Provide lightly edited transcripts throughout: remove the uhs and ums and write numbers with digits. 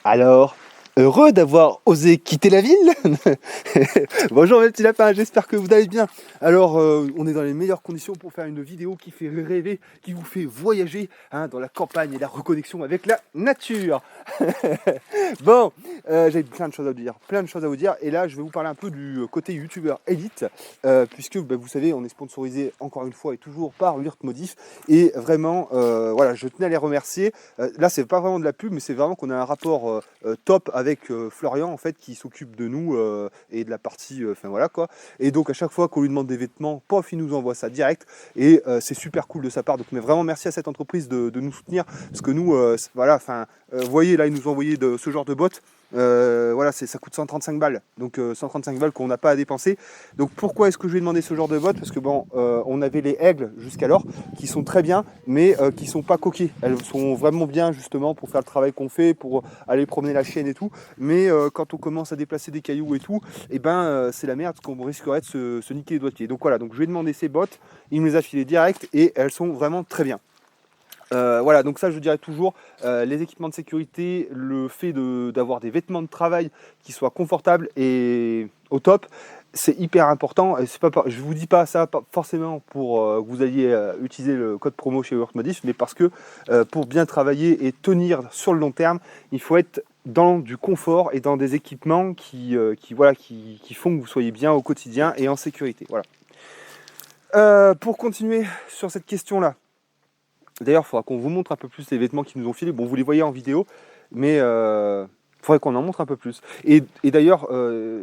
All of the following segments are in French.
Alors, heureux d'avoir osé quitter la ville. Bonjour mes petits lapins, j'espère que vous allez bien. Alors, on est dans les meilleures conditions pour faire une vidéo qui fait rêver, qui vous fait voyager dans la campagne et la reconnexion avec la nature. Bon, j'ai plein de choses à vous dire, et là je vais vous parler un peu du côté youtubeur élite, puisque vous savez, on est sponsorisé encore une fois et toujours par Lurtmodif, et vraiment, voilà, je tenais à les remercier. Là c'est pas vraiment de la pub, mais c'est vraiment qu'on a un rapport top avec Florian en fait, qui s'occupe de nous et de la partie, enfin voilà quoi, et donc à chaque fois qu'on lui demande des vêtements, pof, il nous envoie ça direct, et c'est super cool de sa part, donc mais vraiment merci à cette entreprise de nous soutenir, parce que nous, voilà, enfin, vous voyez là, ils nous ont envoyé ce genre de bottes. Voilà, ça coûte 135 balles, donc 135 balles qu'on n'a pas à dépenser. Donc pourquoi est-ce que je lui ai demandé ce genre de bottes? Parce que bon, on avait les aigles jusqu'alors qui sont très bien, mais qui sont pas coquées. Elles sont vraiment bien justement pour faire le travail qu'on fait, pour aller promener la chienne et tout. Mais quand on commence à déplacer des cailloux et tout, et c'est la merde, qu'on risquerait de se niquer les doigts. Donc voilà, donc je lui ai demandé ces bottes, il me les a filées direct et elles sont vraiment très bien. Voilà, donc ça je dirais toujours, les équipements de sécurité, le fait d'avoir des vêtements de travail qui soient confortables et au top, c'est hyper important. Et je vous dis pas ça pas forcément pour que vous alliez utiliser le code promo chez Workmodif, mais parce que pour bien travailler et tenir sur le long terme, il faut être dans du confort et dans des équipements voilà, qui font que vous soyez bien au quotidien et en sécurité. Voilà. Pour continuer sur cette question-là, d'ailleurs, il faudra qu'on vous montre un peu plus les vêtements qu'ils nous ont filés. Bon, vous les voyez en vidéo, mais il faudrait qu'on en montre un peu plus. Et d'ailleurs,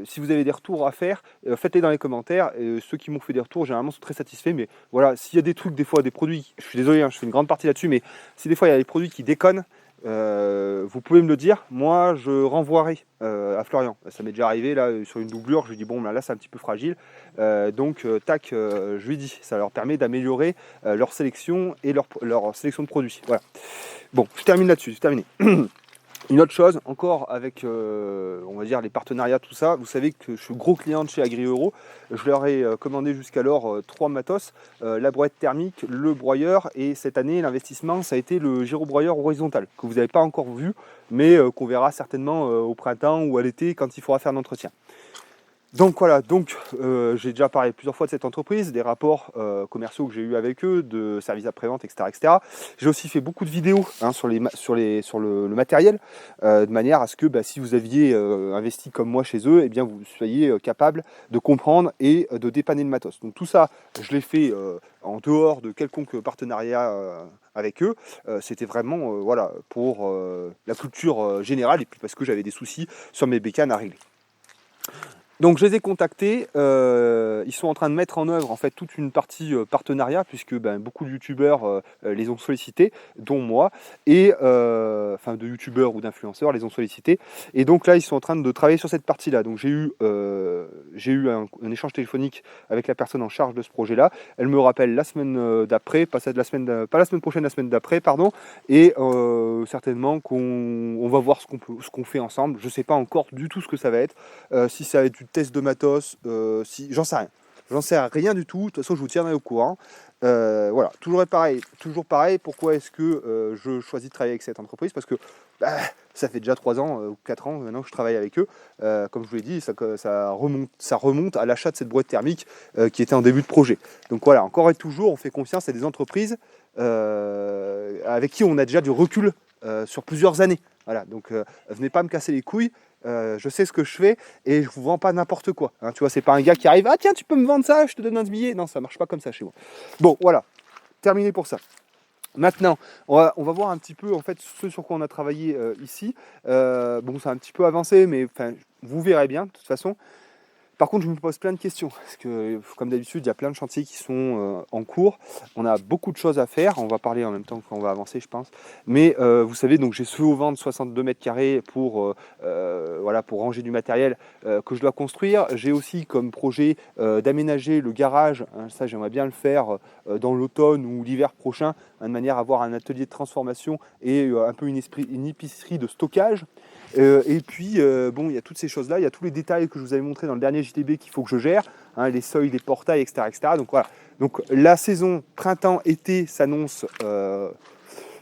si vous avez des retours à faire, faites-les dans les commentaires. Ceux qui m'ont fait des retours, généralement, sont très satisfaits. Mais voilà, s'il y a des trucs, des fois, des produits, je suis désolé, je fais une grande partie là-dessus, mais si des fois, il y a des produits qui déconnent, vous pouvez me le dire. Moi, je renvoierai à Florian. Ça m'est déjà arrivé, là, sur une doublure. Je lui dis, bon, là c'est un petit peu fragile. Tac, je lui dis, ça leur permet d'améliorer leur sélection et leur sélection de produits. Voilà. Bon, je termine là-dessus, c'est terminé. Une autre chose, encore avec, on va dire, les partenariats, tout ça, vous savez que je suis gros client de chez AgriEuro. Je leur ai commandé jusqu'alors 3 matos, la brouette thermique, le broyeur, et cette année, l'investissement, ça a été le gyrobroyeur horizontal, que vous n'avez pas encore vu, mais qu'on verra certainement au printemps ou à l'été quand il faudra faire l'entretien. Donc voilà, j'ai déjà parlé plusieurs fois de cette entreprise, des rapports commerciaux que j'ai eu avec eux, de services après-vente, etc., etc. J'ai aussi fait beaucoup de vidéos sur le matériel, de manière à ce que si vous aviez investi comme moi chez eux, eh bien vous soyez capable de comprendre et de dépanner le matos. Donc tout ça, je l'ai fait en dehors de quelconque partenariat avec eux. C'était vraiment voilà, pour la culture générale, et puis parce que j'avais des soucis sur mes bécanes à régler. Donc je les ai contactés, ils sont en train de mettre en œuvre en fait toute une partie partenariat, puisque beaucoup de youtubeurs les ont sollicités, dont moi, et enfin de youtubeurs ou d'influenceurs les ont sollicités, et donc là ils sont en train de travailler sur cette partie-là. Donc j'ai eu un échange téléphonique avec la personne en charge de ce projet-là. Elle me rappelle la semaine d'après, pas la semaine prochaine, la semaine d'après, pardon, et certainement qu'on va voir ce qu'on fait ensemble. Je sais pas encore du tout ce que ça va être. Si ça va être du test de matos, j'en sais rien. J'en sais rien du tout. De toute façon, je vous tiendrai au courant. Voilà, toujours pareil. Pourquoi est-ce que je choisis de travailler avec cette entreprise? Parce que ça fait déjà 3 ans ou 4 ans maintenant que je travaille avec eux. Comme je vous l'ai dit, ça remonte à l'achat de cette boîte thermique qui était en début de projet. Donc voilà, encore et toujours, on fait confiance à des entreprises avec qui on a déjà du recul sur plusieurs années. Voilà, donc venez pas me casser les couilles. Je sais ce que je fais et je vous vends pas n'importe quoi. Hein, tu vois, c'est pas un gars qui arrive, ah tiens, tu peux me vendre ça, je te donne un billet. Non, ça marche pas comme ça chez moi. Bon, voilà, terminé pour ça. Maintenant, on va voir un petit peu en fait ce sur quoi on a travaillé ici. Bon, c'est un petit peu avancé, mais vous verrez bien de toute façon. Par contre, je me pose plein de questions, parce que, comme d'habitude, il y a plein de chantiers qui sont en cours. On a beaucoup de choses à faire. On va parler en même temps qu'on va avancer, je pense. Mais vous savez, donc j'ai ce haut-vent de 62 mètres carrés pour ranger du matériel que je dois construire. J'ai aussi comme projet d'aménager le garage. Hein, ça, j'aimerais bien le faire dans l'automne ou l'hiver prochain, de manière à avoir un atelier de transformation et un peu une épicerie de stockage. Et puis, bon, il y a toutes ces choses-là, il y a tous les détails que je vous avais montrés dans le dernier JTB qu'il faut que je gère, hein, les seuils, les portails, etc., etc. Donc voilà. Donc la saison printemps-été s'annonce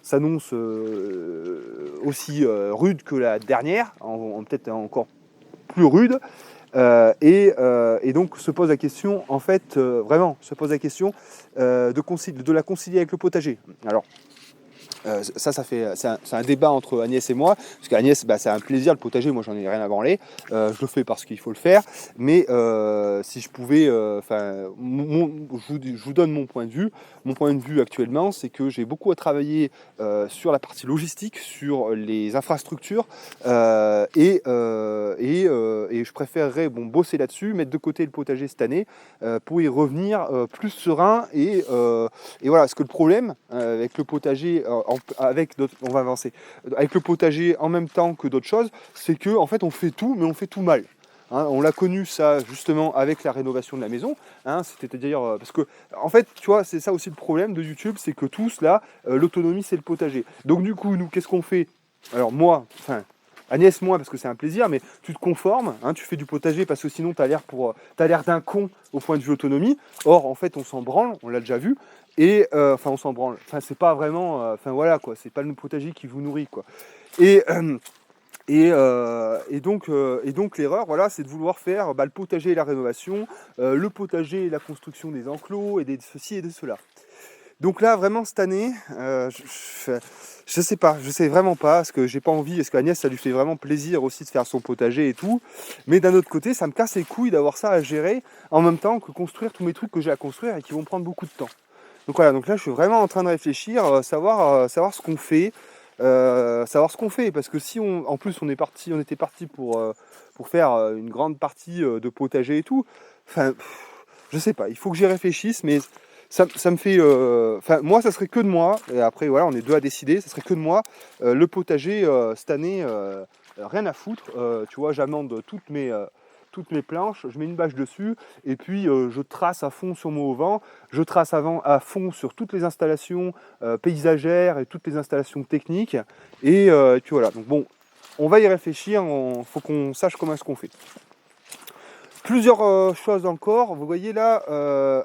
s'annonce aussi rude que la dernière, peut-être encore plus rude. Et donc se pose la question, en fait, vraiment, se pose la question de la concilier avec le potager. Alors, c'est un débat entre Agnès et moi, parce qu'Agnès, c'est un plaisir le potager, moi j'en ai rien à branler, je le fais parce qu'il faut le faire, mais si je pouvais, je vous donne mon point de vue. Mon point de vue actuellement, c'est que j'ai beaucoup à travailler sur la partie logistique, sur les infrastructures, et je préférerais bosser là-dessus, mettre de côté le potager cette année, pour y revenir plus serein, et voilà, parce que le problème avec le potager, on va avancer, avec le potager en même temps que d'autres choses, c'est que en fait on fait tout, mais on fait tout mal. Hein, on l'a connu ça justement avec la rénovation de la maison, hein, c'est-à-dire parce que en fait tu vois c'est ça aussi le problème de YouTube, c'est que tous là l'autonomie c'est le potager. Donc du coup nous qu'est-ce qu'on fait? Alors moi, Agnès moi parce que c'est un plaisir, mais tu te conformes, hein, tu fais du potager parce que sinon t'as l'air d'un con au point de vue autonomie. Or en fait on s'en branle, on l'a déjà vu. Et on s'en branle. C'est pas vraiment. Voilà quoi. C'est pas le potager qui vous nourrit quoi. Et donc l'erreur, voilà, c'est de vouloir faire le potager et la rénovation, le potager et la construction des enclos et de ceci et de cela. Donc là, vraiment cette année, je sais pas, je sais vraiment pas, parce que j'ai pas envie, parce qu'Agnès, ça lui fait vraiment plaisir aussi de faire son potager et tout. Mais d'un autre côté, ça me casse les couilles d'avoir ça à gérer en même temps que construire tous mes trucs que j'ai à construire et qui vont prendre beaucoup de temps. Donc voilà, donc là je suis vraiment en train de réfléchir, savoir ce qu'on fait, parce que si en plus on était parti pour faire une grande partie de potager et tout, je sais pas, il faut que j'y réfléchisse, mais ça me fait, moi ça serait que de moi, et après voilà, on est deux à décider, ça serait que de moi, le potager cette année, rien à foutre, tu vois, j'amende toutes mes planches, je mets une bâche dessus, et puis je trace à fond sur mon auvent, je trace à fond sur toutes les installations paysagères et toutes les installations techniques, et puis voilà. Donc bon, on va y réfléchir, faut qu'on sache comment est-ce qu'on fait. Plusieurs choses encore, vous voyez là,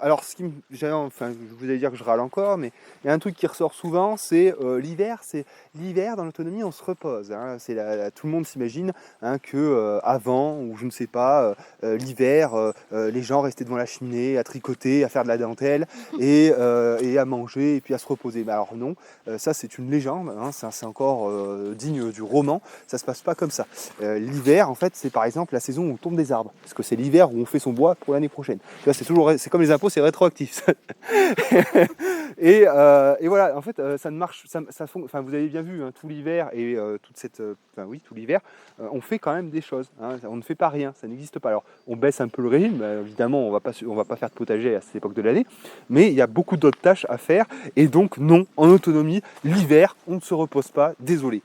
alors je vous allais dire que je râle encore, mais il y a un truc qui ressort souvent, c'est l'hiver dans l'autonomie on se repose, hein, tout le monde s'imagine hein, que avant, ou je ne sais pas, l'hiver, les gens restaient devant la cheminée à tricoter, à faire de la dentelle, et à manger, et puis à se reposer. Mais alors non, ça c'est une légende, hein, c'est encore digne du roman, ça se passe pas comme ça. L'hiver en fait c'est par exemple la saison où on tombe des arbres, parce que c'est l'hiver où on fait son bois pour l'année prochaine. Tu vois, c'est comme les impôts, c'est rétroactif. et voilà, en fait, ça ne marche. Vous avez bien vu, hein, tout l'hiver et tout l'hiver, on fait quand même des choses. Hein, on ne fait pas rien, ça n'existe pas. Alors, on baisse un peu le régime. Évidemment, on va pas faire de potager à cette époque de l'année, mais il y a beaucoup d'autres tâches à faire. Et donc, non, en autonomie, l'hiver, on ne se repose pas. Désolé.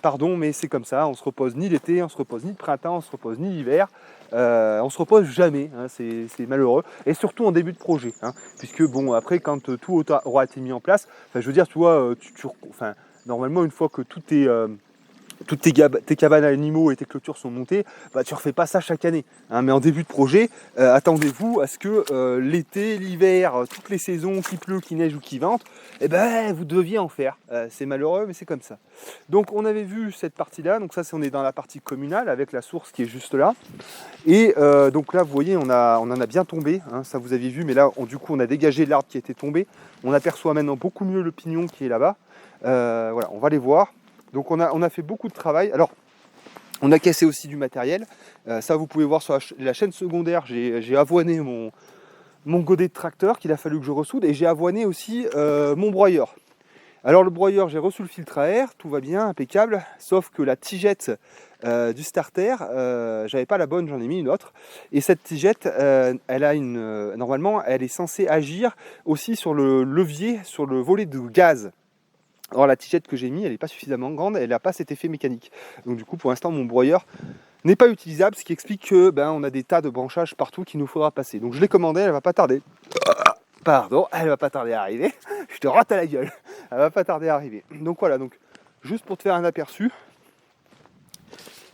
Pardon, mais c'est comme ça. On se repose ni l'été, on se repose ni le printemps, on se repose ni l'hiver. On se repose jamais, hein, c'est malheureux, et surtout en début de projet, hein, puisque bon après quand tout aura été mis en place, je veux dire tu vois, normalement une fois que toutes tes cabanes à animaux et tes clôtures sont montées, tu refais pas ça chaque année. Hein, mais en début de projet, attendez-vous à ce que l'été, l'hiver, toutes les saisons, qu'il pleut, qu'il neige ou qu'il vente, vous deviez en faire. C'est malheureux, mais c'est comme ça. Donc on avait vu cette partie-là, donc ça on est dans la partie communale avec la source qui est juste là. Et donc là vous voyez on en a bien tombé, hein, ça vous aviez vu, mais là du coup on a dégagé l'arbre qui était tombé. On aperçoit maintenant beaucoup mieux le pignon qui est là-bas. Voilà, on va les voir. Donc on a fait beaucoup de travail. Alors, on a cassé aussi du matériel. Ça, vous pouvez voir sur la chaîne secondaire, j'ai avoiné mon godet de tracteur qu'il a fallu que je ressoude. Et j'ai avoiné aussi mon broyeur. Alors le broyeur, j'ai reçu le filtre à air, tout va bien, impeccable. Sauf que la tigette du starter, j'avais pas la bonne, j'en ai mis une autre. Et cette tigette, normalement, elle est censée agir aussi sur le levier, sur le volet de gaz. Or la tigette que j'ai mis, elle n'est pas suffisamment grande, elle n'a pas cet effet mécanique. Donc du coup pour l'instant mon broyeur n'est pas utilisable, ce qui explique que on a des tas de branchages partout qu'il nous faudra passer. Donc je l'ai commandé, elle va pas tarder. Pardon, elle va pas tarder à arriver. Je te rate à la gueule. Elle va pas tarder à arriver. Donc voilà, donc juste pour te faire un aperçu,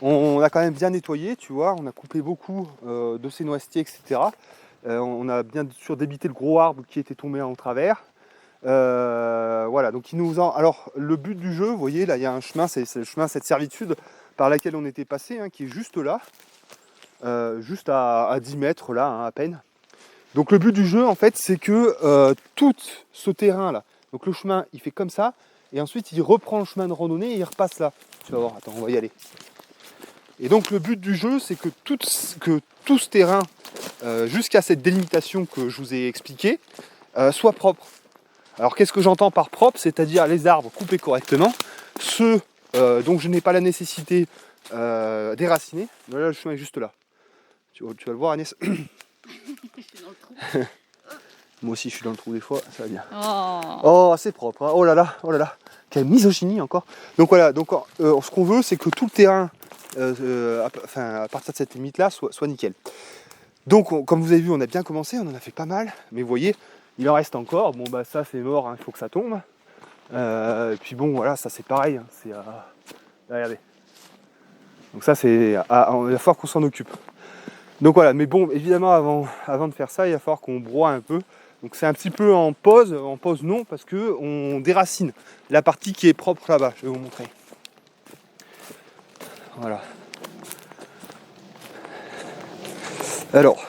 on a quand même bien nettoyé, tu vois, on a coupé beaucoup de ces noisetiers, etc. On a bien sûr débité le gros arbre qui était tombé en travers. Voilà, donc alors le but du jeu, vous voyez, là il y a un chemin, c'est le chemin, cette servitude par laquelle on était passé, hein, qui est juste là, juste à 10 mètres là, hein, à peine. Donc le but du jeu, en fait, c'est que tout ce terrain-là, donc le chemin, il fait comme ça, et ensuite il reprend le chemin de randonnée et il repasse là. Tu vas voir, attends, on va y aller. Et donc le but du jeu, c'est que tout ce terrain, jusqu'à cette délimitation que je vous ai expliquée, soit propre. Alors qu'est-ce que j'entends par propre? C'est-à-dire les arbres coupés correctement, ceux dont je n'ai pas la nécessité déraciner. Là, le chemin est juste là. Tu vas le voir, Agnès. Je suis dans le trou. Moi aussi, je suis dans le trou des fois, ça va bien. Oh, Oh, c'est propre, hein. Oh là là, quelle misogynie encore. Donc voilà, donc ce qu'on veut, c'est que tout le terrain, à partir de cette limite-là, soit nickel. Donc, comme vous avez vu, on a bien commencé, on en a fait pas mal, mais vous voyez, il en reste encore. Bon, bah ça, c'est mort, hein, il faut que ça tombe. Et puis bon, voilà, ça c'est pareil, hein, c'est regardez. Donc ça, il va falloir qu'on s'en occupe. Donc voilà, mais bon, évidemment, avant de faire ça, il va falloir qu'on broie un peu. Donc c'est un petit peu en pause non, parce que on déracine la partie qui est propre là-bas. Je vais vous montrer. Voilà. Alors,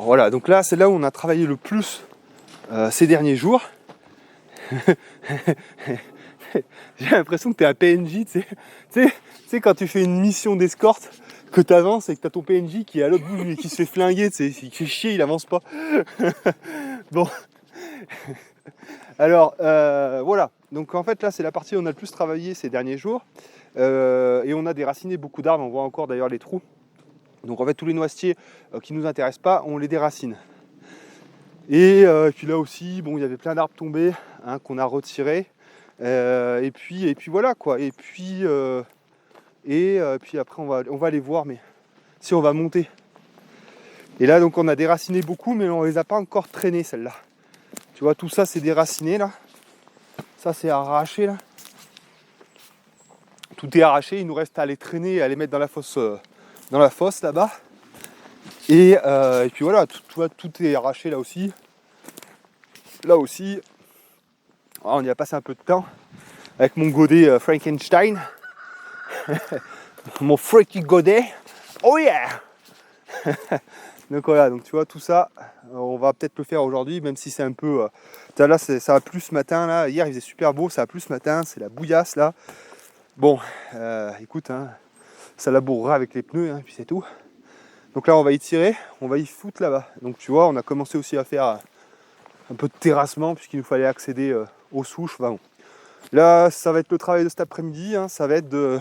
voilà. Donc là, c'est là où on a travaillé le plus ces derniers jours. J'ai l'impression que tu es un PNJ, tu sais, quand tu fais une mission d'escorte, que tu avances et que tu as ton PNJ qui est à l'autre bout et qui se fait flinguer, il fait chier, il avance pas. Bon. Alors, voilà. Donc en fait, là, c'est la partie où on a le plus travaillé ces derniers jours. Et on a déraciné beaucoup d'arbres, on voit encore d'ailleurs les trous. Donc en fait, tous les noisetiers qui ne nous intéressent pas, on les déracine. Et puis là aussi, bon, il y avait plein d'arbres tombés, hein, qu'on a retirés. Et puis voilà quoi. Et puis après on va aller voir, mais si on va monter. Et là donc on a déraciné beaucoup, mais on les a pas encore traînés celles-là. Tu vois, tout ça c'est déraciné là. Ça c'est arraché là. Tout est arraché, il nous reste à les traîner et à les mettre dans la fosse là-bas. Et puis voilà, tout est arraché là aussi. Là aussi. On y a passé un peu de temps avec mon godet Frankenstein. Mon freaky godet. Oh yeah. Donc voilà, donc tu vois tout ça, on va peut-être le faire aujourd'hui, même si c'est un peu... là ça a plu ce matin, là. Hier il faisait super beau, ça a plu ce matin, c'est la bouillasse là. Bon, écoute, hein, ça labourera avec les pneus, hein, puis c'est tout. Donc là on va y tirer, on va y foutre là-bas. Donc tu vois, on a commencé aussi à faire un peu de terrassement, puisqu'il nous fallait accéder aux souches. Enfin, bon. Là ça va être le travail de cet après-midi, hein, ça va être de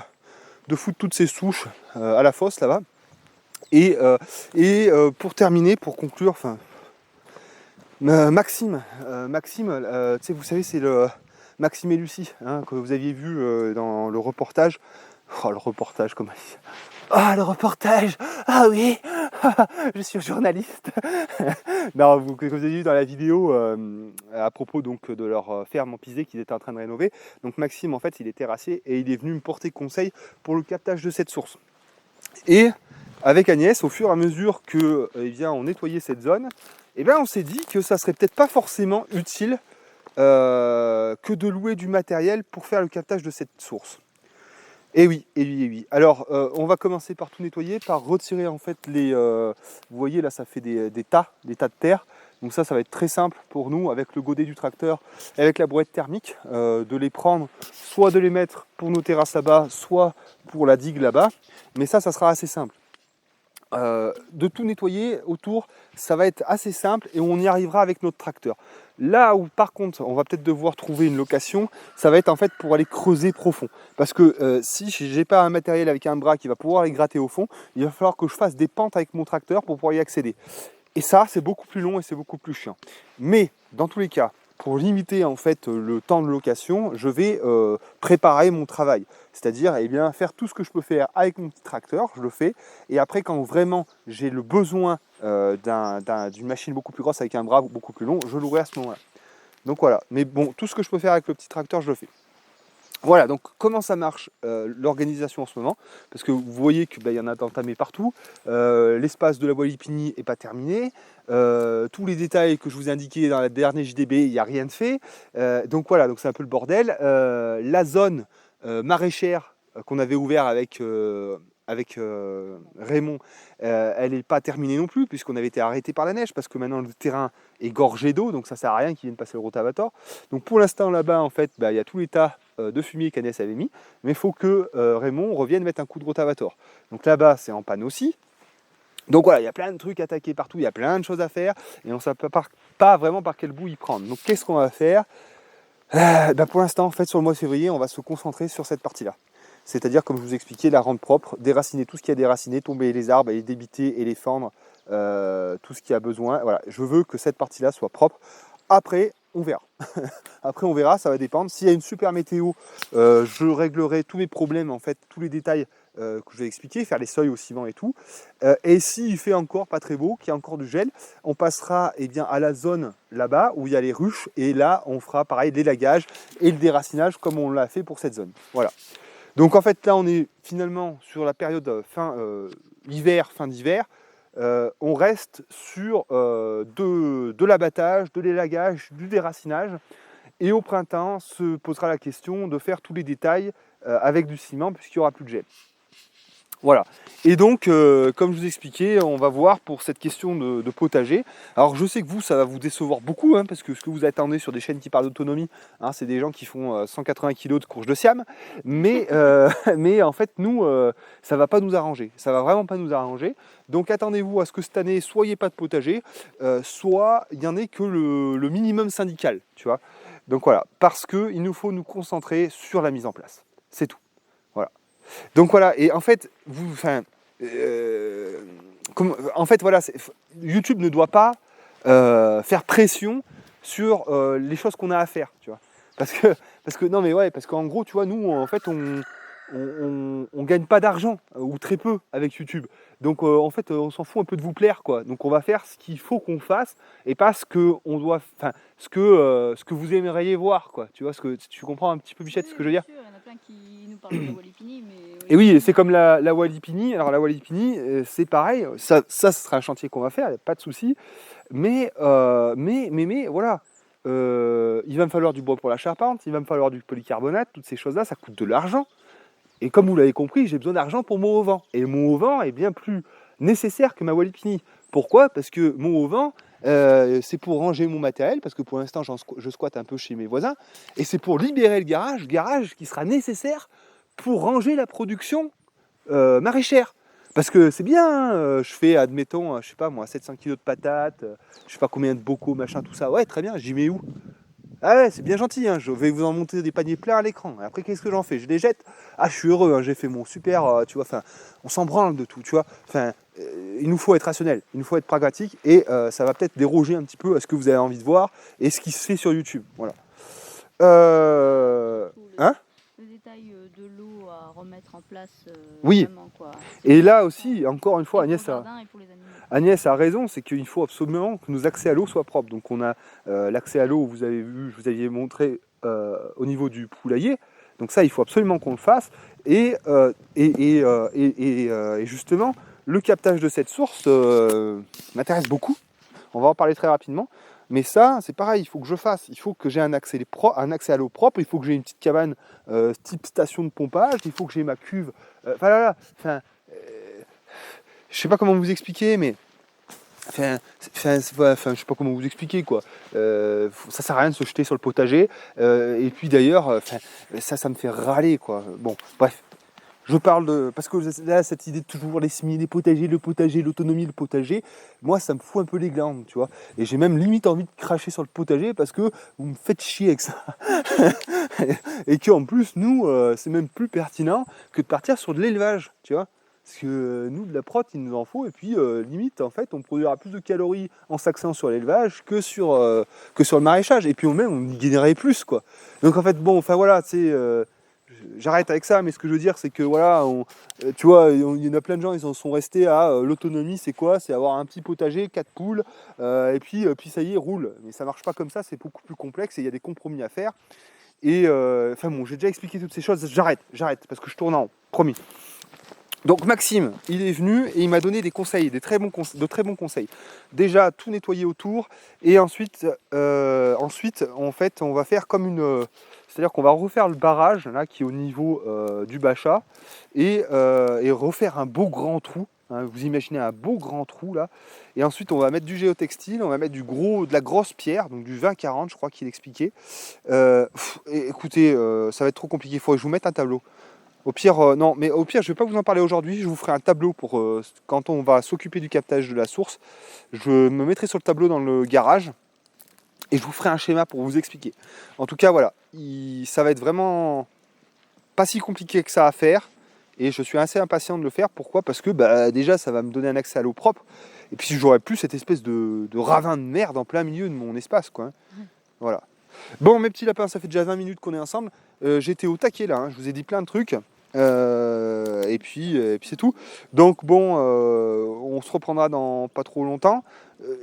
foutre toutes ces souches à la fosse là-bas. Et pour terminer, pour conclure, enfin, Maxime, tu sais, vous savez, c'est le Maxime et Lucie, hein, que vous aviez vu dans le reportage. Oh, le reportage, comment il dit ? Ah, le reportage. Ah oui. Je suis journaliste. Non, que vous avez vu dans la vidéo à propos donc de leur ferme en Pisé qu'ils étaient en train de rénover. Donc Maxime, en fait, il est terrassier et il est venu me porter conseil pour le captage de cette source. Et avec Agnès, au fur et à mesure que on nettoyait cette zone, on s'est dit que ça serait peut-être pas forcément utile que de louer du matériel pour faire le captage de cette source. Et oui. Alors, on va commencer par tout nettoyer, par retirer en fait les... vous voyez là, ça fait des tas de terre. Donc ça va être très simple pour nous, avec le godet du tracteur, avec la brouette thermique, de les prendre, soit de les mettre pour nos terrasses là-bas, soit pour la digue là-bas. Mais ça sera assez simple. De tout nettoyer autour, ça va être assez simple et on y arrivera avec notre tracteur. Là où par contre on va peut-être devoir trouver une location, ça va être en fait pour aller creuser profond. Parce que si j'ai pas un matériel avec un bras qui va pouvoir aller gratter au fond, il va falloir que je fasse des pentes avec mon tracteur pour pouvoir y accéder. Et ça c'est beaucoup plus long et c'est beaucoup plus chiant. Mais dans tous les cas, pour limiter en fait le temps de location, je vais préparer mon travail. C'est-à-dire faire tout ce que je peux faire avec mon petit tracteur, je le fais. Et après, quand vraiment j'ai le besoin d'une machine beaucoup plus grosse avec un bras beaucoup plus long, je louerai à ce moment-là. Donc voilà. Mais bon, tout ce que je peux faire avec le petit tracteur, je le fais. Voilà, donc comment ça marche l'organisation en ce moment? Parce que vous voyez qu'il y en a d'entamés partout. L'espace de la Walipini n'est pas terminé. Tous les détails que je vous ai indiqués dans la dernière JDB, il n'y a rien de fait. Donc voilà, donc c'est un peu le bordel. La zone maraîchère qu'on avait ouvert avec Raymond, elle n'est pas terminée non plus, puisqu'on avait été arrêté par la neige, parce que maintenant le terrain est gorgé d'eau, donc ça sert à rien qu'ils viennent passer le rotavator. Donc pour l'instant là-bas, en fait, il y a tout l'état de fumier qu'Agnès avait mis, mais il faut que Raymond revienne mettre un coup de rotavator. Donc là-bas, c'est en panne aussi. Donc voilà, il y a plein de trucs attaqués partout, il y a plein de choses à faire, et on ne sait pas vraiment par quel bout y prendre. Donc qu'est-ce qu'on va faire? Pour l'instant, en fait, sur le mois de février, on va se concentrer sur cette partie-là. C'est-à-dire, comme je vous expliquais, la rendre propre, déraciner tout ce qui a déraciné, tomber les arbres, et les débiter et les fendre, tout ce qui a besoin. Voilà, je veux que cette partie-là soit propre. Après, on verra. Après, on verra, ça va dépendre. S'il y a une super météo, je réglerai tous mes problèmes, en fait, tous les détails que je vais expliquer, faire les seuils au ciment et tout. Et s'il fait encore pas très beau, qu'il y a encore du gel, on passera à la zone là-bas où il y a les ruches. Et là, on fera pareil, l'élagage et le déracinage comme on l'a fait pour cette zone. Voilà. Donc en fait, là, on est finalement sur la période fin d'hiver. On reste sur de l'abattage, de l'élagage, du déracinage. Et au printemps, se posera la question de faire tous les détails avec du ciment, puisqu'il n'y aura plus de gel. Voilà. Et donc, comme je vous expliquais, on va voir pour cette question de potager. Alors, je sais que vous, ça va vous décevoir beaucoup, parce que ce que vous attendez sur des chaînes qui parlent d'autonomie, c'est des gens qui font 180 kg de courge de Siam. Mais en fait, nous, ça ne va pas nous arranger. Ça ne va vraiment pas nous arranger. Donc, attendez-vous à ce que cette année, soit il n'y ait pas de potager, soit il n'y en ait que le minimum syndical, tu vois. Donc voilà, parce qu'il nous faut nous concentrer sur la mise en place. C'est tout. Voilà. Donc voilà, et en fait, YouTube ne doit pas faire pression sur les choses qu'on a à faire, tu vois. Parce qu'en gros, tu vois, nous, en fait, on gagne pas d'argent, ou très peu, avec YouTube. Donc en fait, on s'en fout un peu de vous plaire, quoi. Donc on va faire ce qu'il faut qu'on fasse, et pas ce que vous aimeriez voir, quoi. Tu vois, tu comprends un petit peu, Bichette, ce que je veux dire? Sûr, il y en a plein qui nous parlent de la Walipini, mais... Et oui, c'est comme la Walipini. Alors la Walipini, c'est pareil. Ça, ce sera un chantier qu'on va faire, pas de souci. Mais voilà. Il va me falloir du bois pour la charpente, il va me falloir du polycarbonate, toutes ces choses-là, ça coûte de l'argent. Et comme vous l'avez compris, j'ai besoin d'argent pour mon auvent. Et mon auvent est bien plus nécessaire que ma Walipini. Pourquoi? Parce que mon auvent, c'est pour ranger mon matériel, parce que pour l'instant, je squatte un peu chez mes voisins. Et c'est pour libérer le garage qui sera nécessaire pour ranger la production maraîchère. Parce que c'est bien, je fais, admettons, je sais pas moi, 700 kg de patates, je sais pas combien de bocaux, machin, tout ça. Ouais, très bien, j'y mets où? Ah ouais, c'est bien gentil, je vais vous en monter des paniers pleins à l'écran. Après, qu'est-ce que j'en fais? Je les jette. Ah, je suis heureux, j'ai fait mon super, tu vois, on s'en branle de tout, tu vois. Il nous faut être rationnel, il nous faut être pragmatique, et ça va peut-être déroger un petit peu à ce que vous avez envie de voir et ce qui se fait sur YouTube. Voilà. Le détail de l'eau à remettre en place, oui. Vraiment, quoi. Et là aussi, encore une fois, Agnès a raison, c'est qu'il faut absolument que nos accès à l'eau soient propres. Donc on a l'accès à l'eau, vous avez vu, je vous avais montré au niveau du poulailler. Donc ça, il faut absolument qu'on le fasse. Et justement, le captage de cette source m'intéresse beaucoup. On va en parler très rapidement. Mais ça, c'est pareil, il faut que je fasse. Il faut que j'ai un accès à l'eau propre. Il faut que j'ai une petite cabane type station de pompage. Il faut que j'ai ma cuve. Je sais pas comment vous expliquer, mais je sais pas comment vous expliquer, quoi. Ça sert à rien de se jeter sur le potager. Et puis d'ailleurs, ça me fait râler, quoi. Bon, bref. Je parle de... Parce que là, cette idée de toujours les semis, les potagers, le potager, l'autonomie, le potager, moi, ça me fout un peu les glandes, tu vois. Et j'ai même limite envie de cracher sur le potager parce que vous me faites chier avec ça. Et qu'en plus, nous, c'est même plus pertinent que de partir sur de l'élevage, tu vois. Parce que nous, de la prot, il nous en faut. Et puis, limite, en fait, on produira plus de calories en s'axant sur l'élevage que sur le maraîchage. Et puis, on y gagnerait plus, quoi. Donc, en fait, bon, voilà, c'est... J'arrête avec ça, mais ce que je veux dire, c'est que voilà, tu vois, il y en a plein de gens, ils en sont restés à l'autonomie, c'est quoi? C'est avoir un petit potager, 4 poules, et puis ça y est, roule. Mais ça marche pas comme ça, c'est beaucoup plus complexe et il y a des compromis à faire. Et enfin bon, j'ai déjà expliqué toutes ces choses, j'arrête, parce que je tourne en rond, promis. Donc Maxime, il est venu et il m'a donné des conseils, de très bons conseils. Déjà, tout nettoyer autour, et ensuite en fait, on va faire comme une... c'est-à-dire qu'on va refaire le barrage, là, qui est au niveau du bachat, et refaire un beau grand trou. Hein, vous imaginez un beau grand trou, là. Et ensuite, on va mettre du géotextile, on va mettre de la grosse pierre, donc du 20-40, je crois qu'il expliquait. Écoutez, ça va être trop compliqué, il faudrait que je vous mette un tableau. Au pire, non, mais au pire, je ne vais pas vous en parler aujourd'hui. Je vous ferai un tableau pour quand on va s'occuper du captage de la source. Je me mettrai sur le tableau dans le garage et je vous ferai un schéma pour vous expliquer. En tout cas, voilà, ça va être vraiment pas si compliqué que ça à faire et je suis assez impatient de le faire. Pourquoi? Parce que déjà, ça va me donner un accès à l'eau propre et puis j'aurai plus cette espèce de ravin de merde en plein milieu de mon espace, quoi. Voilà. Bon, mes petits lapins, ça fait déjà 20 minutes qu'on est ensemble. J'étais au taquet là, hein. Je vous ai dit plein de trucs. Et puis c'est tout. Donc bon, on se reprendra dans pas trop longtemps.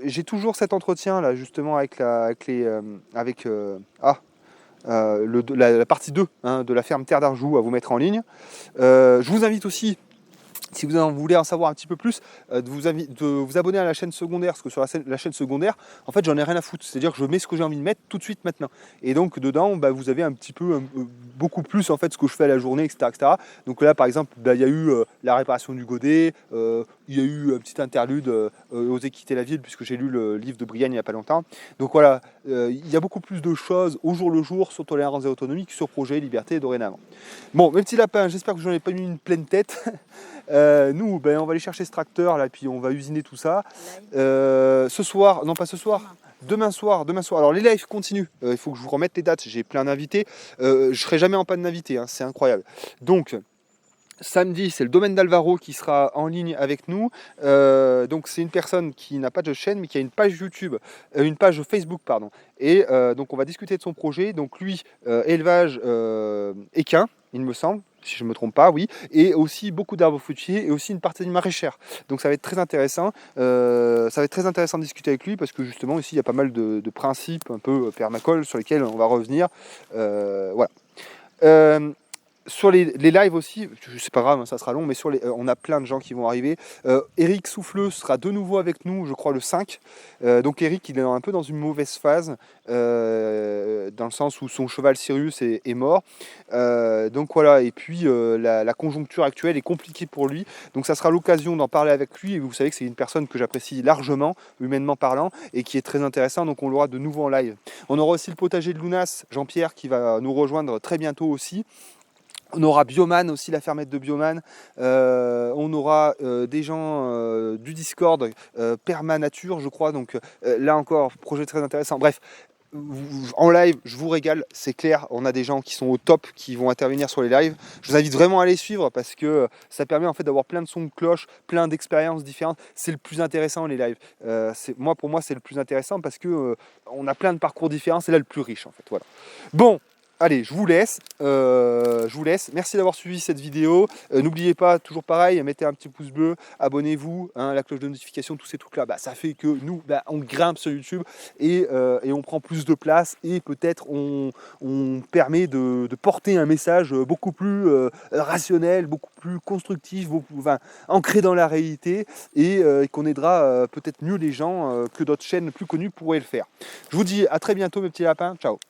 J'ai toujours cet entretien là justement avec la partie 2 hein, de la ferme Terre d'Arjoux à vous mettre en ligne. Je vous invite aussi, si vous en voulez en savoir un petit peu plus, de vous abonner à la chaîne secondaire, parce que sur la chaîne secondaire, en fait, j'en ai rien à foutre. C'est-à-dire que je mets ce que j'ai envie de mettre tout de suite maintenant. Et donc, dedans, vous avez un petit peu, beaucoup plus, en fait, ce que je fais à la journée, etc. etc. Donc là, par exemple, il y a eu la réparation du godet, il y a eu un petit interlude, Oser quitter la ville, puisque j'ai lu le livre de Brian il n'y a pas longtemps. Donc voilà, il y a beaucoup plus de choses au jour le jour sur tolérance et autonomie que sur projet, liberté et dorénavant. Bon, mes petits lapins, j'espère que je n'en ai pas mis une pleine tête. Nous, on va aller chercher ce tracteur là, puis on va usiner tout ça. Ce soir, non pas ce soir, demain soir. Alors les lives continuent. Il faut que je vous remette les dates. J'ai plein d'invités. Je serai jamais en panne d'invités. Hein, c'est incroyable. Donc samedi, c'est le domaine d'Alvaro qui sera en ligne avec nous. Donc c'est une personne qui n'a pas de chaîne, mais qui a une page YouTube, une page Facebook, pardon. Et donc on va discuter de son projet. Donc lui, élevage équin, il me semble, si je ne me trompe pas, oui. Et aussi beaucoup d'arbres fruitiers et aussi une partie maraîchère. Donc ça va être très intéressant. De discuter avec lui parce que justement ici il y a pas mal de principes un peu permacoles sur lesquels on va revenir. Voilà. Sur les lives aussi, c'est pas grave, hein, ça sera long, mais on a plein de gens qui vont arriver. Eric Souffleux sera de nouveau avec nous, je crois, le 5. Donc Eric, il est un peu dans une mauvaise phase, dans le sens où son cheval Sirius est mort. Donc voilà, et puis la conjoncture actuelle est compliquée pour lui. Donc ça sera l'occasion d'en parler avec lui. Et vous savez que c'est une personne que j'apprécie largement, humainement parlant, et qui est très intéressant. Donc on l'aura de nouveau en live. On aura aussi le potager de Lounas, Jean-Pierre, qui va nous rejoindre très bientôt aussi. On aura Bioman aussi, la fermette de Bioman. On aura des gens du Discord, Permanature, je crois. Donc là encore, projet très intéressant. Bref, en live, je vous régale, c'est clair. On a des gens qui sont au top, qui vont intervenir sur les lives. Je vous invite vraiment à les suivre parce que ça permet en fait d'avoir plein de sons de cloche, plein d'expériences différentes. C'est le plus intéressant, les lives. Pour moi, c'est le plus intéressant parce que on a plein de parcours différents. C'est là le plus riche, en fait. Voilà. Bon. Allez, je vous laisse. Merci d'avoir suivi cette vidéo. N'oubliez pas, toujours pareil, mettez un petit pouce bleu, abonnez-vous, hein, la cloche de notification, tous ces trucs-là. Ça fait que nous, on grimpe sur YouTube et on prend plus de place et peut-être on permet de porter un message beaucoup plus rationnel, beaucoup plus constructif, ancré dans la réalité et qu'on aidera peut-être mieux les gens que d'autres chaînes plus connues pourraient le faire. Je vous dis à très bientôt, mes petits lapins. Ciao.